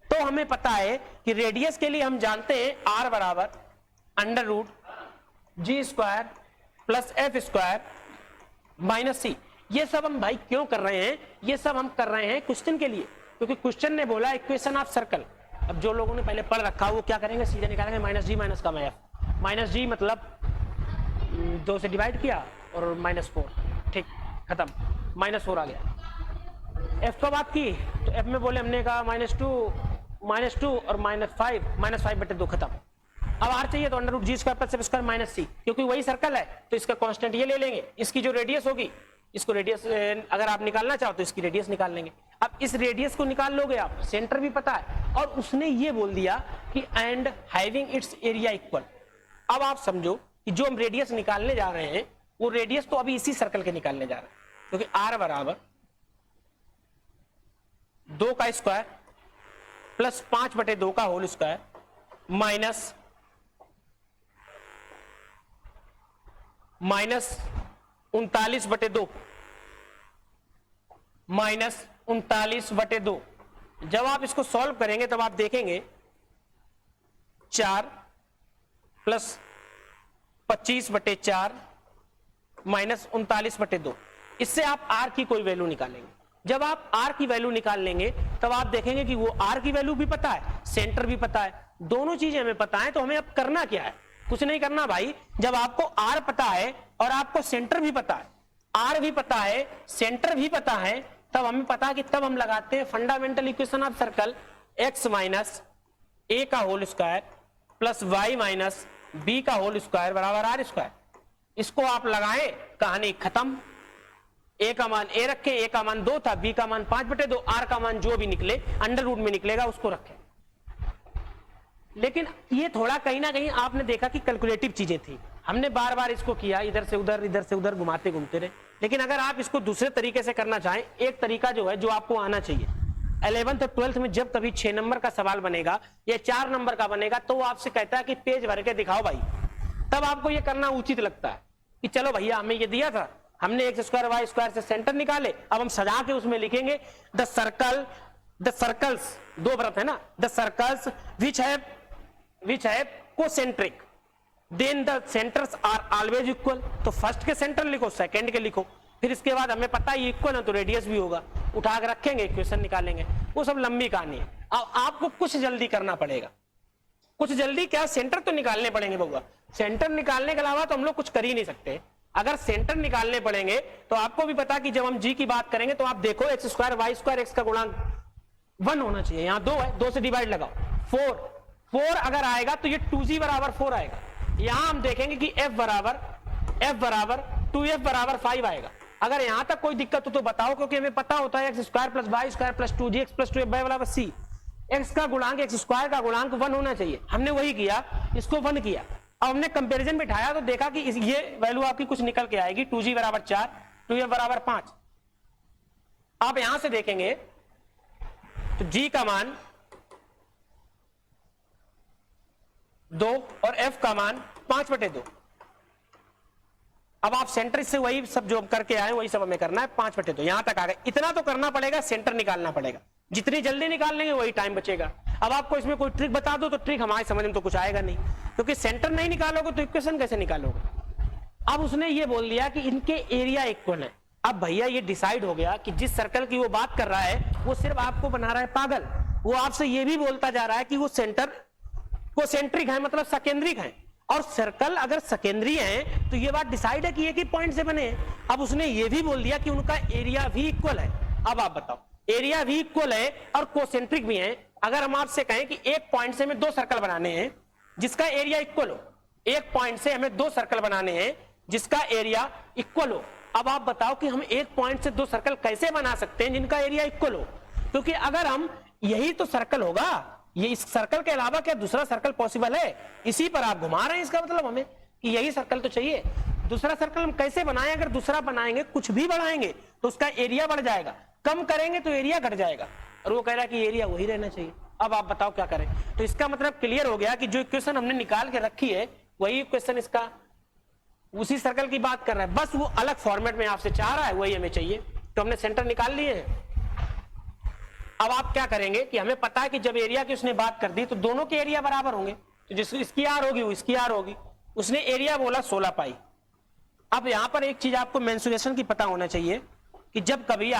तो हमें पता है कि रेडियस के लिए हम जानते हैं r बराबर √g square plus f square minus c। ये सब हम भाई क्यों कर रहे हैं? ये सब हम कर रहे हैं क्वेश्चन के लिए, क्योंकि क्वेश्चन ने बोला इक्वेशन ऑफ सर्कल। अब जो लोगों ने पहले पढ़ रखा वो क्या करेंगे, सीधे निकालेंगे -g माइनस का f, -g मतलब 2 से डिवाइड किया और -4, ठीक, खत्म, -4 आ गया। f का बात की तो f में बोले हमने कहा -2 और -5/2 खत्म। अब r चाहिए तो √g square plus f square minus c, क्योंकि वही सर्कल है तो इसका कांस्टेंट ये ले लेंगे। इसकी जो रेडियस होगी, इसको रेडियस अगर आप निकालना चाहो तो इसकी रेडियस निकाल लेंगे। अब इस रेडियस को निकाल लोगे आप, सेंटर भी पता है, और उसने ये बोल दिया कि and having its area equal. अब आप समझो कि जो हम रेडियस निकालने जा रहे हैं वो रेडियस तो अभी इसी सर्कल के निकालने जा रहे हैं, क्योंकि r बराबर 2 का स्क्वायर प्लस 5/2 का होल स्क्वायर माइनस 39/2 -39/2। जब आप इसको सॉल्व करेंगे तब आप देखेंगे 4 प्लस 25/4 -39/2। इससे आप r की कोई वैल्यू निकालेंगे। जब आप r की वैल्यू निकाल लेंगे तब आप देखेंगे कि वो r की वैल्यू भी पता है, सेंटर भी पता है, दोनों चीजें हमें पता है। तो हमें अब करना क्या है? कुछ नहीं करना भाई। जब आपको r पता है और आपको सेंटर भी पता है, r भी पता है, सेंटर भी पता है, तब हमें पता है कि तब हम लगाते हैं fundamental equation of circle, x minus ए का whole square plus y minus B का होल स्क्वायर बराबर आर स्क्वायर। इसको आप लगाएं, कहानी खत्म। a का मान a रखें, a का मान 2 था, b का मान 5/2, r का मान जो भी निकले अंडर रूट में निकलेगा उसको रखें। लेकिन ये थोड़ा कहीं ना कहीं आपने देखा कि कैलकुलेटिव चीजें थी, हमने बार बार इसको किया, इधर से उधर घुमाते घूमते रहे। लेकिन अगर आप इसको दूसरे तरीके से करना चाहें, एक तरीका जो है जो आपको आना चाहिए, 11th और 12th में जब कभी 6 नंबर का सवाल बनेगा या 4 नंबर का बनेगा तो वो आपसे कहता है कि पेज भर के दिखाओ भाई, तब आपको ये करना उचित लगता है कि चलो भैया हमें ये दिया था, हमने x स्क्वायर y स्क्वायर से सेंटर निकाले, अब हम सजा के उसमें लिखेंगे द सर्कल द सर्कल्स, दो वृत्त है ना, the circles which have concentric then the centres are always equal. तो फर्स्ट के सेंटर लिखो, सेकंड के लिखो, फिर इसके बाद हमें पता है ये इक्वल है तो रेडियस भी होगा, उठा के रखेंगे, इक्वेशन निकालेंगे, वो सब लंबी कहानी है। अब आपको कुछ जल्दी करना पड़ेगा, कुछ जल्दी क्या, सेंटर तो निकालने पड़ेंगे बउआ। सेंटर निकालने के अलावा तो हम लोग कुछ कर ही नहीं सकते। अगर सेंटर निकालने पड़ेंगे तो आपको भी पता कि जब हम जी की बात करेंगे तो आप देखो X square Y square X का गुणांक 1 होना चाहिए, यहाँ 2 है, 2 से डिवाइड लगाओ 4 अगर आएगा तो ये 2g बराबर 4 आएगा। यहां हम देखेंगे कि f बराबर 2f बराबर 5 आएगा। अगर यहां तक कोई दिक्कत हो तो बताओ, क्योंकि हमें पता होता है X square plus Y square plus 2gx plus 2f बराबर c, एक्स का गुणांक एक्स स्क्वायर का गुणांक 1 होना चाहिए। हमने वही किया, इसको 1 किया। अब हमने कंपैरिजन बिठाया तो देखा कि ये वैल्यू आपकी कुछ निकल के आएगी, 2g बराबर 4, 2f बराबर 5। आप यहां से देखेंगे तो g का मान 2 और f का मान 5/2। अब आप सेंटर से वही सब जो करके आए वही सब हमें करना है, 5/2 यहां तक आ गए। इतना तो करना पड़ेगा, सेंटर निकालना पड़ेगा, जितनी जल्दी निकाल लेंगे वही टाइम बचेगा। अब आपको इसमें कोई ट्रिक बता दो तो ट्रिक हमारे समझ में तो कुछ आएगा नहीं, क्योंकि सेंटर नहीं निकालोगे तो इक्वेशन कैसे निकालोगे। अब उसने ये बोल दिया कि इनके एरिया इक्वल है। अब भैया ये डिसाइड हो गया कि जिस सर्कल की वो बात कर रहा है वो सिर्फ आपको बना रहा है पागल। वो आपसे ये भी बोलता जा रहा है कि वो सेंटर कोसेंट्रिक है, मतलब सकेंद्रिक है, और सर्कल अगर सकेंद्रीय है तो ये बात डिसाइड है कि एक ही पॉइंट से बने हैं। अब उसने ये भी बोल दिया कि उनका एरिया भी इक्वल है। अब आप बताओ, एरिया भी इक्वल है और कोसेंट्रिक भी है। अगर हम आपसे कहें कि एक पॉइंट से हमें 2 सर्कल बनाने हैं जिसका एरिया इक्वल हो, एक पॉइंट से हमें 2 सर्कल बनाने हैं जिसका एरिया इक्वल हो, अब आप बताओ कि हम एक पॉइंट से 2 सर्कल कैसे बना सकते हैं जिनका एरिया इक्वल हो। क्योंकि अगर हम, यही तो सर्कल होगा, ये इस सर्कल के अलावा क्या दूसरा सर्कल पॉसिबल है? इसी पर आप घुमा रहे हैं। इसका मतलब हमें कि यही सर्कल तो चाहिए। दूसरा सर्कल हम कैसे बनाएं? अगर दूसरा बनाएंगे, कुछ भी बढ़ाएंगे तो उसका एरिया बढ़ जाएगा, कम करेंगे तो एरिया घट जाएगा, और वो कह रहा है कि एरिया वही रहना चाहिए। अब आप बताओ क्या करें। तो इसका मतलब क्लियर हो गया कि जो इक्वेशन हमने निकाल के रखी है वही इक्वेशन इसका उसी सर्कल की बात कर रहा है, बस वो अलग फॉर्मेट में आपसे चाह रहा है, वही हमें चाहिए। तो हमने सेंटर निकाल लिए हैं। अब आप क्या करेंगे कि हमें पता है कि जब एरिया की उसने बात कर दी तो दोनों के एरिया बराबर होंगे, तो जिस इसकी आर होगी वो इसकी आर होगी। उसने एरिया बोला 16 पाई। अब यहां पर एक चीज आपको मेंसुरेशन की पता होना चाहिए कि जब कभी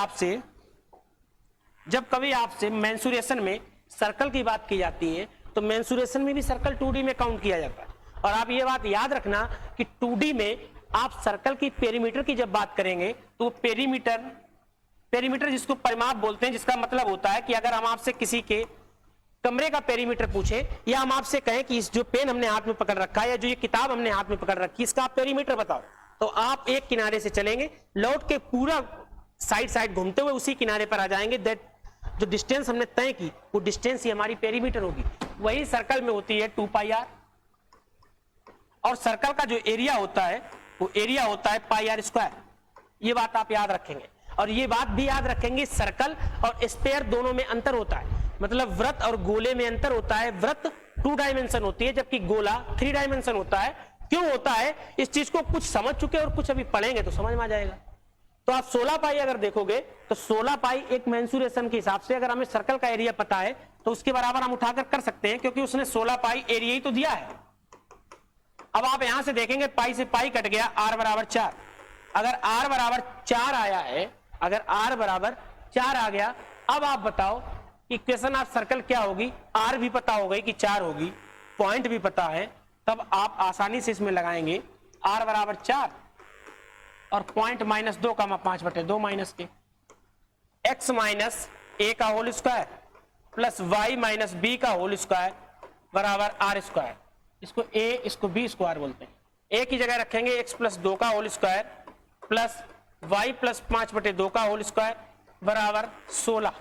आपसे मेंसुरेशन में सर्कल की बात की जाती है तो मेंसुरेशन में भी सर्कल 2D में काउंट किया जाता है। और आप ये बात याद रखना कि 2D में आप सर्कल की पेरीमीटर की जब बात करेंगे तो पेरीमीटर जिसको परिमाप बोलते हैं, जिसका मतलब होता है कि अगर हम आपसे किसी के कमरे का पेरीमीटर पूछे, या हम आपसे कहें कि इस जो पेन हमने हाथ में पकड़ रखा है या जो ये किताब हमने हाथ में पकड़ रखी है इसका आप पेरीमीटर बताओ, तो आप एक किनारे से चलेंगे, लौट के पूरा साइड घूमते हुए उसी किनारे पर आ जाएंगे। दैट जो डिस्टेंस हमने तय की वो डिस्टेंस ही हमारी पेरीमीटर होगी। वही सर्कल में होती है 2πr, और सर्कल का जो एरिया होता है वो एरिया होता है πr²। ये बात आप याद रखेंगे, और ये बात भी याद रखेंगे सर्कल और स्फीयर दोनों में अंतर होता है। मतलब वृत्त और गोले में अंतर होता है। वृत्त 2 डायमेंशन होती है जबकि गोला 3 डायमेंशन होता है। क्यों होता है? इस चीज को कुछ समझ चुके और कुछ अभी पढ़ेंगे तो समझ में आ जाएगा। तो आप 16 पाई अगर देखोगे तो 16 पाई एक मेंसुरेशन के हिसाब से, अगर हमें सर्कल का एरिया पता है तो उसके बराबर हम उठाकर कर सकते हैं, क्योंकि उसने 16 पाई एरिया ही तो दिया है। अब आप यहां से देखेंगे पाई से पाई कट गया, r बराबर 4। अगर r बराबर 4 आया है, अगर r बराबर 4 आ गया, अब आप बताओ इक्वेशन ऑफ सर्कल क्या होगी। r भी पता हो गई कि 4 होगी, पॉइंट भी पता है, तब आप आसानी से इसमें लगाएंगे r बराबर 4 और पॉइंट -2 का 5/2 माइनस के x माइनस a का whole square plus y minus b का होल स्क्वायर बराबर r²। इसको a इसको b स्क्वायर बोलते हैं। a की जगह रखेंगे x प्लस 2 का whole square plus y plus 5/2 का होल स्क्वायर बराबर 16।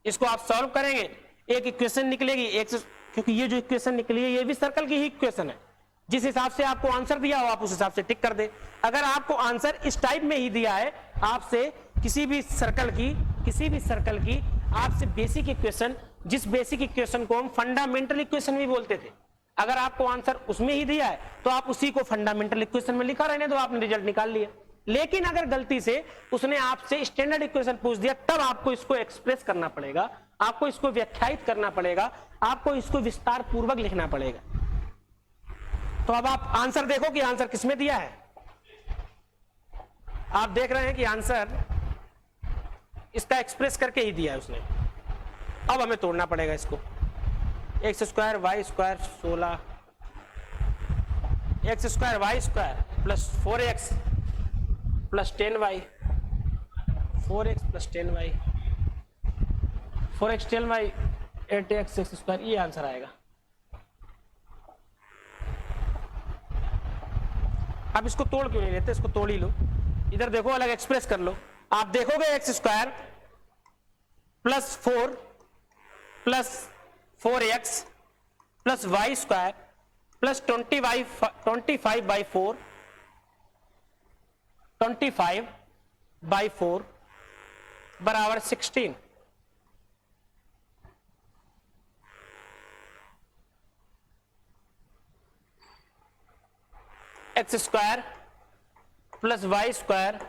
इसको आप सॉल्व करेंगे, एक इक्वेशन निकलेगी x, क्योंकि ये जो इक्वेशन निकली है ये भी सर्कल की ही इक्वेशन है। जिस हिसाब से आपको आंसर दिया हो आप उस हिसाब से टिक कर दे। अगर आपको आंसर इस टाइप में ही दिया है, आपसे किसी भी सर्कल की आपसे बेसिक इक्वेशन, जिस बेसिक इक्वेशन को हम फंडामेंटल इक्वेशन भी बोलते थे, अगर आपको आंसर उसमें ही दिया है तो आप उसी को फंडामेंटल इक्वेशन में लिखा रहने दो, आपने रिजल्ट निकाल लिया। लेकिन अगर गलती से उसने आपसे स्टैंडर्ड इक्वेशन पूछ दिया, तब आपको इसको एक्सप्रेस करना पड़ेगा, आपको इसको व्याख्यायित करना पड़ेगा, आपको इसको विस्तार पूर्वक लिखना पड़ेगा। तो अब आप आंसर देखो कि आंसर किसमें दिया है। आप देख रहे हैं कि आंसर इसका एक्सप्रेस करके ही दिया है उसने। अब हमें तोड़ना पड़ेगा इसको। X square Y square 16, X square Y square plus 4x plus 10y, 4x plus 10y, 4x 10y 8x X square, ये आंसर आएगा। अब इसको तोड़ क्यों नहीं लेते, इसको तोड़ ही लो। इधर देखो, अलग एक्सप्रेस कर लो। आप देखोगे X square plus 4 plus 4x plus Y square plus 25/4 25/4 बराबर 16। X square plus Y square,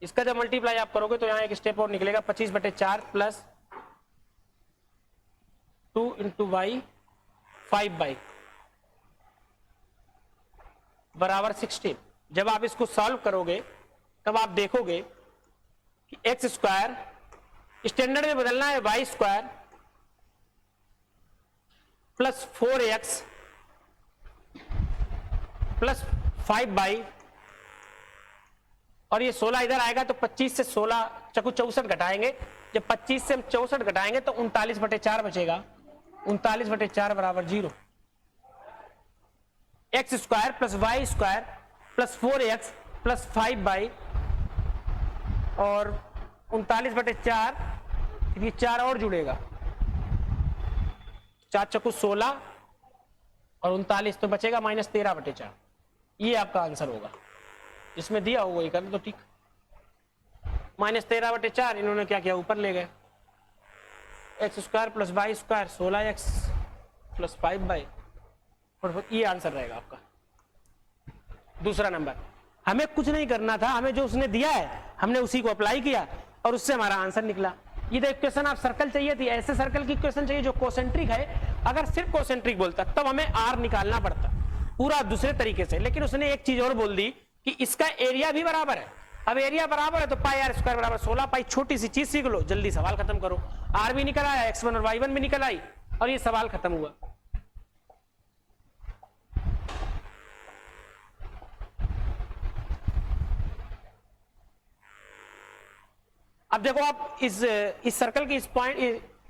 इसका जब मल्टीप्लाई आप करोगे तो यहां एक स्टेप और निकलेगा, 25/4 प्लस 2 × y 5 बराबर 16। जब आप इसको सॉल्व करोगे तब आप देखोगे कि एक्स स्क्वायर स्टैंडर्ड में बदलना है Y square plus 4x plus 5 और ये 16 इधर आएगा तो 25 से 16 चकु 64 घटाएंगे। जब 25 से हम 64 घटाएंगे तो 39/4 बचेगा। 39/4 बराबर 0। X square plus Y square plus 4x plus 5 और 39/4, ये 4 और जुड़ेगा, 4 चकु 16 और 39 तो बचेगा -13/4। ये आपका आंसर होगा। इसमें दिया होगा ये कर तो ठीक। -13/4 इन्होंने क्या किया, ऊपर ले गए। X square plus Y square 16x plus 5 और ये आंसर रहेगा आपका। दूसरा नंबर, हमें कुछ नहीं करना था, हमें जो उसने दिया है हमने उसी को अप्लाई किया और उससे हमारा आंसर निकला। ये तो इक्वेशन आप सर्कल चाहिए थी, ऐसे सर्कल की इक्वेशन चाहिए जो कोसेंट्रिक है। अगर सिर्फ कोसेंट्रिक बोलता तब हमें आर निकालना पड़ता पूरा दूसरे तरीके से, लेकिन उसने एक चीज और बोल दी कि इसका एरिया भी बराबर है। अब एरिया बराबर है तो पाई आर स्क्वायर बराबर 16 पाई। छोटी सी चीज सीख लो, जल्दी सवाल खत्म करो। आर भी निकल आया, x1 और y1 भी निकल आई और ये सवाल खत्म हुआ। अब देखो, आप इस सर्कल की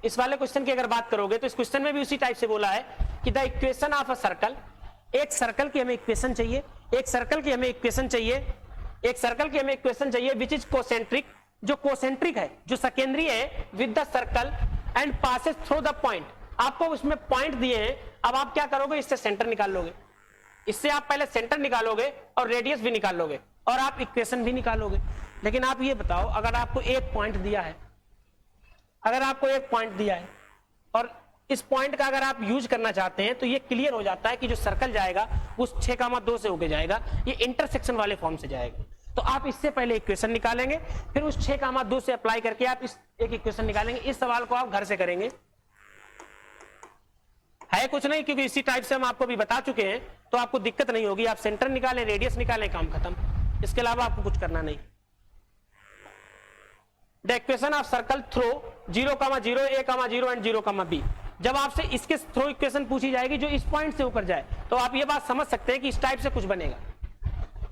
इस वाले क्वेश्चन की अगर बात करोगे तो इस क्वेश्चन में भी उसी टाइप से बोला है कि the equation of a circle, एक सर्कल की हमें इक्वेशन चाहिए, एक सर्कल की हमें इक्वेशन चाहिए, एक सर्कल की हमें इक्वेशन चाहिए विच इज कोसेंट्रिक, जो कोसेंट्रिक है, जो सकेंद्रीय है with the circle and passes through the point. आपको उसमें पॉइंट दिए हैं, अब आप क्या करोगे, इससे सेंटर निकाल लोगे। इससे आप पहले सेंटर निकालोगे और रेडियस भी निकाल लोगे और आप इक्वेशन भी निकालोगे। लेकिन आप ये बताओ, अगर आपको एक पॉइंट दिया है, अगर आपको एक पॉइंट दिया है और इस पॉइंट का अगर आप यूज करना चाहते हैं तो ये क्लियर हो जाता है कि जो सर्कल जाएगा उस 6,2 से होके जाएगा, ये इंटरसेक्शन वाले फॉर्म से जाएगा। तो आप इससे पहले इक्वेशन निकालेंगे, फिर उस 6,2 से अप्लाई करके आप इस एक इक्वेशन निकालेंगे। इस सवाल को आप घर से करेंगे, है कुछ नहीं, क्योंकि इसी टाइप से हम आपको भी बता चुके हैं, तो आपको दिक्कत नहीं होगी। आप सेंटर निकालें, रेडियस निकालें, काम खत्म। इसके अलावा आपको कुछ करना नहीं। The equation of circle through 0,0 a,0 and 0,b। जब आपसे इसके थ्रो इक्वेशन पूछी जाएगी जो इस पॉइंट से होकर जाए, तो आप ये बात समझ सकते हैं कि इस टाइप से कुछ बनेगा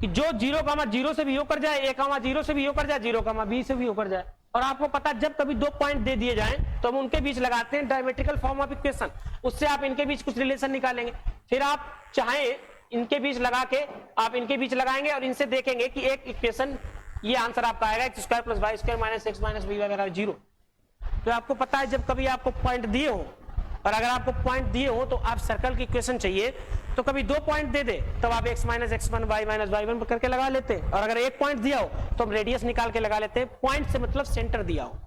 कि जो 0,0 से भी होकर जाए, a,0 से भी होकर जाए, 0,b से भी होकर जाए। और आपको पता है जब कभी 2 पॉइंट दे दिए जाएं तो हम उनके बीच लगाते हैं डायमेट्रिकल फॉर्म ऑफ इक्वेशन, उससे आप इनके बीच कुछ रिलेशन निकालेंगे। फिर आप चाहें इनके बीच लगा के आप इनके बीच लगाएंगे और इनसे देखेंगे कि एक इक्वेशन, ये आंसर आपका आएगा x square plus Y square minus X minus B बराबर 0। तो आपको पता है जब कभी आपको पॉइंट दिए हो, और अगर आपको पॉइंट दिए हो तो आप सर्कल की इक्वेशन चाहिए, तो कभी 2 पॉइंट दे दे तब आप x minus x1 y minus y1 करके लगा लेते हैं, और अगर 1 पॉइंट दिया हो तो हम रेडियस निकाल के लगा लेते हैं। पॉइंट से मतलब सेंटर दिया हो।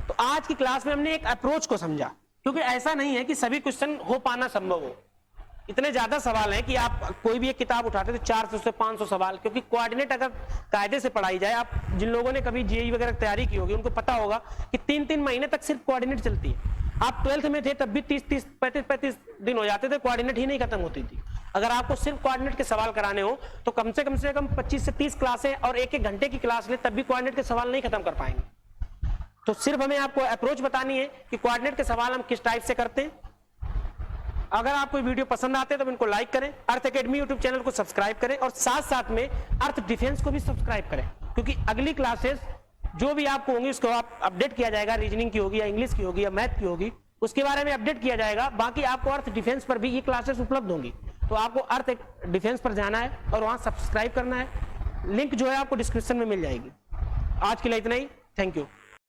तो आज की क्लास में हमने एक अप्रोच को समझा, क्योंकि ऐसा नहीं है कि सभी क्वेश्चन हो पाना संभव हो। इतने ज्यादा सवाल हैं कि आप कोई भी एक किताब उठाते तो 400 से 500 सवाल, क्योंकि कोऑर्डिनेट अगर कायदे से पढ़ाई जाए, आप जिन लोगों ने कभी जेईई वगैरह तैयारी की होगी उनको पता होगा कि 3-3 महीने तक सिर्फ कोऑर्डिनेट चलती है। आप 12th में थे तब भी 30-30, 35-35 दिन हो जाते थे, कोऑर्डिनेट ही नहीं खत्म होती थी। अगर आपको सिर्फ कोऑर्डिनेट के सवाल कराने हो तो कम से कम 25 से 30 क्लासें और 1-1 घंटे की क्लास ले, तब भी कोऑर्डिनेट के सवाल नहीं खत्म कर पाएंगे। तो सिर्फ हमें आपको अप्रोच बतानी है कि कोऑर्डिनेट के सवाल हम किस टाइप से करते हैं। अगर आपको वीडियो पसंद आते हैं तो इनको लाइक करें, अर्थ एकेडमी यूट्यूब चैनल को सब्सक्राइब करें और साथ साथ में अर्थ डिफेंस को भी सब्सक्राइब करें, क्योंकि अगली क्लासेस जो भी आपको होंगी उसको आप अपडेट किया जाएगा, रीजनिंग की होगी या इंग्लिश की होगी या मैथ की होगी, उसके बारे में अपडेट किया जाएगा। बाकी आपको अर्थ डिफेंस पर भी ये क्लासेस उपलब्ध होंगी, तो आपको अर्थ डिफेंस पर जाना है और वहां सब्सक्राइब करना है। लिंक जो है आपको डिस्क्रिप्शन में मिल जाएगी। आज के लिए इतना ही, थैंक यू।